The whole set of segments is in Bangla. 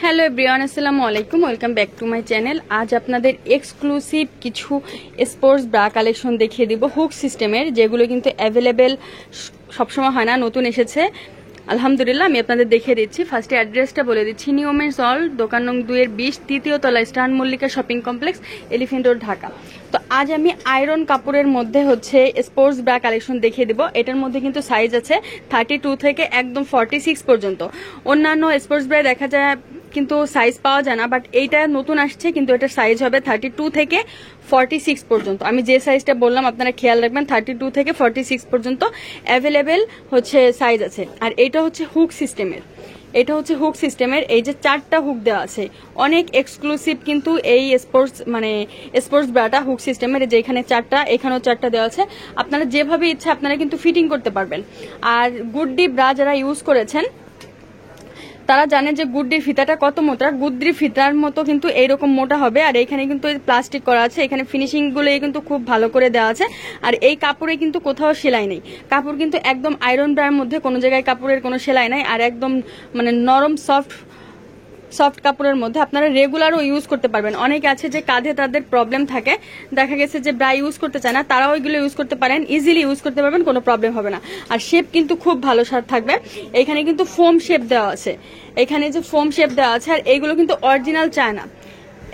হ্যালো এভরিওয়ান, আসসালামু আলাইকুম। Welcome back to my channel. আজ আপনাদের এক্সক্লুসিভ কিছু স্পোর্টস ব্রা কালেকশন দেখিয়ে দিব হুক সিস্টেমের, যেগুলো কিন্তু অ্যাভেলেবেল সবসময় হয় না, নতুন এসেছে আলহামদুলিল্লাহ। আমি আপনাদের দেখিয়ে দিচ্ছি। ফার্স্টে অ্যাড্রেসটা বলে দিচ্ছি, নিউ ওমেন্স ওয়ার্ল্ড, দোকান নং 2-20, তৃতীয় তলা, star Mallika shopping complex, elephant road, Dhaka. তো আজ আমি আয়রন কাপড়ের মধ্যে স্পোর্টস ব্রা কালেকশন দেখিয়ে দিব। এটার মধ্যে কিন্তু সাইজ আছে 32 থেকে একদম 46 পর্যন্ত। অন্যান্য স্পোর্টস ব্রায় দেখা যায় কিন্তু সাইজ পাওয়া যায় না, বাট এইটা নতুন আসছে, কিন্তু এটার সাইজ হবে 32 থেকে 46 পর্যন্ত। আমি যে সাইজটা বললাম আপনারা খেয়াল রাখবেন, 32 থেকে 46 পর্যন্ত অ্যাভেলেবেল সাইজ আছে। আর এটা হচ্ছে হুক সিস্টেমের, এই যে 4টা হুক দেওয়া আছে, অনেক এক্সক্লুসিভ কিন্তু এই স্পোর্টস ব্রাটা হুক সিস্টেমের। যেখানে 4টা, এখানেও 4টা দেওয়া আছে। আপনারা যেভাবে ইচ্ছা আপনারা কিন্তু ফিটিং করতে পারবেন। আর গুড্ডি ব্রা যারা ইউজ করেছেন তারা জানেন যে গুড্ডির ফিতাটা কত মোটা। গুড্ডির ফিতার মতো কিন্তু এইরকম মোটা হবে। আর এখানে কিন্তু প্লাস্টিক করা আছে, এখানে ফিনিশিং গুলো কিন্তু খুব ভালো করে দেওয়া আছে। আর এই কাপড়ে কিন্তু কোথাও সেলাই নেই, কাপড় কিন্তু একদম আয়রন ব্রার মধ্যে কোনো জায়গায় কাপড়ের কোনো সেলাই নাই। আর একদম নরম সফট কাপড়ের মধ্যে আপনারা রেগুলারও ইউজ করতে পারবেন। অনেকে আছে যে কাঁধে তাদের প্রবলেম থাকে, দেখা গেছে যে ব্রা ইউজ করতে চায় না, তারাও ওইগুলো ইউজ করতে পারেন, ইজিলি ইউজ করতে পারবেন, কোনো প্রবলেম হবে না। আর শেপ কিন্তু খুব ভালো থাকবে। এখানে কিন্তু ফোম শেপ দেওয়া আছে, আর এইগুলো কিন্তু অরিজিনাল চায়না।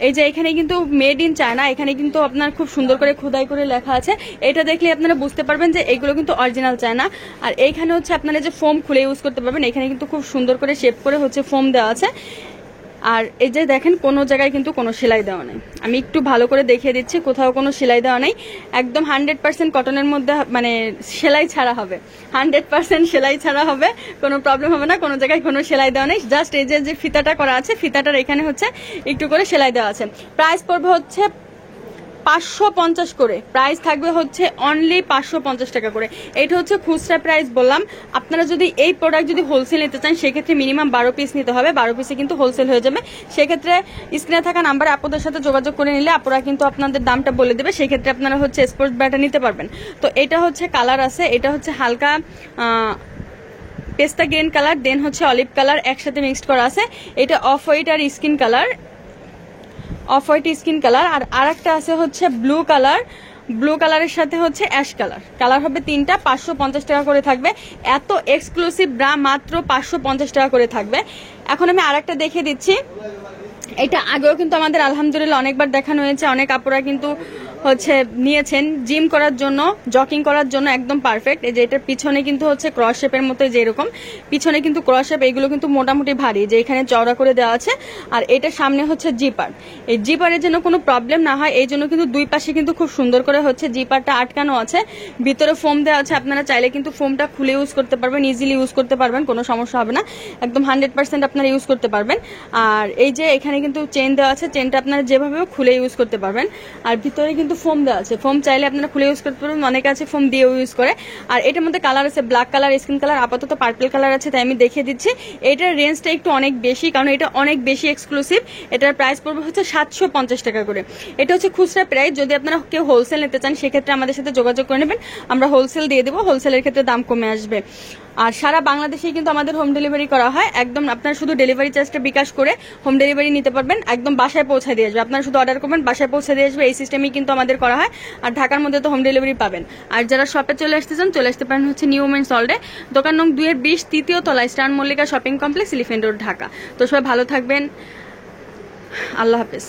এই যে এখানে কিন্তু মেড ইন চায়না, এখানে কিন্তু আপনার খুব সুন্দর করে খোদাই করে লেখা আছে। এটা দেখলে আপনারা বুঝতে পারবেন যে এইগুলো কিন্তু অরিজিনাল চায়না। আর এইখানে আপনারা যে ফোম খুলে ইউজ করতে পারবেন, এখানে কিন্তু খুব সুন্দর করে শেপ করে ফোম দেওয়া আছে। আর এই যে দেখেন, কোনো জায়গায় কিন্তু কোনো সেলাই দেওয়া নেই। আমি একটু ভালো করে দেখিয়ে দিচ্ছি, কোথাও কোনো সেলাই দেওয়া নেই। একদম 100% কটনের মধ্যে সেলাই ছাড়া হবে, 100% সেলাই ছাড়া হবে, কোনো প্রবলেম হবে না। কোনো জায়গায় কোনো সেলাই দেওয়া নেই, জাস্ট এই যে ফিতাটা করা আছে, ফিতাটার এখানে একটু করে সেলাই দেওয়া আছে। প্রাইস পড়বে 550 করে, প্রাইস থাকবে অনলি 550 টাকা করে। এটা খুচরা প্রাইস বললাম। আপনারা যদি এই প্রোডাক্ট যদি হোলসেল নিতে চান, সেক্ষেত্রে মিনিমাম 12 পিস নিতে হবে। 12 পিসে কিন্তু হোলসেল হয়ে যাবে। সেক্ষেত্রে স্ক্রিনে থাকা নাম্বারে আপনাদের সাথে যোগাযোগ করে নিলে আপনারা কিন্তু আপনাদের দামটা বলে দেবে। সেক্ষেত্রে আপনারা স্পোর্টস ব্রাটা নিতে পারবেন। তো এটা কালার আছে, এটা হালকা পেস্তা গ্রিন কালার, দেন অলিভ কালার একসাথে মিক্সড করা আছে। এটা অফ হোয়াইট আর স্কিন কালার, আর আরেকটা আছে ব্লু কালার, ব্লু কালারের সাথে অ্যাশ কালার হবে 3টা। 550 টাকা করে থাকবে। এত এক্সক্লুসিভ ব্রা মাত্র 550 টাকা করে থাকবে। এখন আমি আরেকটা দেখিয়ে দিচ্ছি। এটা আগেও কিন্তু আমাদের আলহামদুলিল্লাহ অনেকবার দেখানো হয়েছে, অনেক আপুরা কিন্তু নিয়েছেন জিম করার জন্য, জকিং করার জন্য একদম পারফেক্ট। এই যে এটার পিছনে কিন্তু ক্রস শেপের মতো, যে এরকম পিছনে কিন্তু ক্রস শেপ, এগুলো কিন্তু মোটামুটি ভারী, যে এখানে চওড়া করে দেওয়া আছে। আর এটা সামনে জিপার, এই জিপারের জন্য কোনো প্রবলেম না হয় এই জন্য কিন্তু দুই পাশে কিন্তু খুব সুন্দর করে জিপারটা আটকানো আছে। ভিতরে ফোম দেওয়া আছে, আপনারা চাইলে কিন্তু ফোমটা খুলে ইউজ করতে পারবেন, ইজিলি ইউজ করতে পারবেন, কোনো সমস্যা হবে না। একদম 100% আপনারা ইউজ করতে পারবেন। আর এই যে এখানে কিন্তু চেন দেওয়া আছে, চেনটা আপনারা যেভাবে খুলে ইউজ করতে পারবেন। আর ভিতরে কিন্তু ফোম দেওয়া আছে, ফোম চাইলে আপনারা খুলে ইউজ করতে পারবেন, অনেকে আছে ফোম দিয়েও ইউজ করে। আর এটার মধ্যে কালার আছে ব্ল্যাক কালার, স্কিন কালার, আপাতত পার্পল কালার আছে, তাই আমি দেখিয়ে দিচ্ছি। এটার রেঞ্জটা একটু অনেক বেশি, কারণ এটা অনেক বেশি এক্সক্লুসিভ। এটার প্রাইস পড়বে 750 টাকা করে। এটা খুচরা প্রাইস। যদি আপনারা কেউ হোলসেল নিতে চান, সেক্ষেত্রে আমাদের সাথে যোগাযোগ করে নেবেন, আমরা হোলসেল দিয়ে দেবো। হোলসেলের ক্ষেত্রে দাম কমে আসবে। আর সারা বাংলাদেশেই কিন্তু আমাদের হোম ডেলিভারি করা হয়। একদম আপনারা শুধু ডেলিভারি চার্জটা বিকাশ করে হোম ডেলিভারি নিতে পারবেন, একদম বাসায় পৌঁছে দিয়ে আসবে। আপনারা শুধু অর্ডার করবেন, বাসায় পৌঁছে দিয়ে আসবে। এই সিস্টেমই কিন্তু আমাদের করা হয়। আর ঢাকার মধ্যে তো হোম ডেলিভারি পাবেন। আর যারা শপে চলে আসতে চান, চলে আসতে পারেন নিউ ওমেন্স ওয়ার্ল্ডে, দোকান নং 2-20, তৃতীয় তলা, star Mallika shopping complex, elephant road, Dhaka. তো সবাই ভালো থাকবেন, আল্লাহ হাফেজ।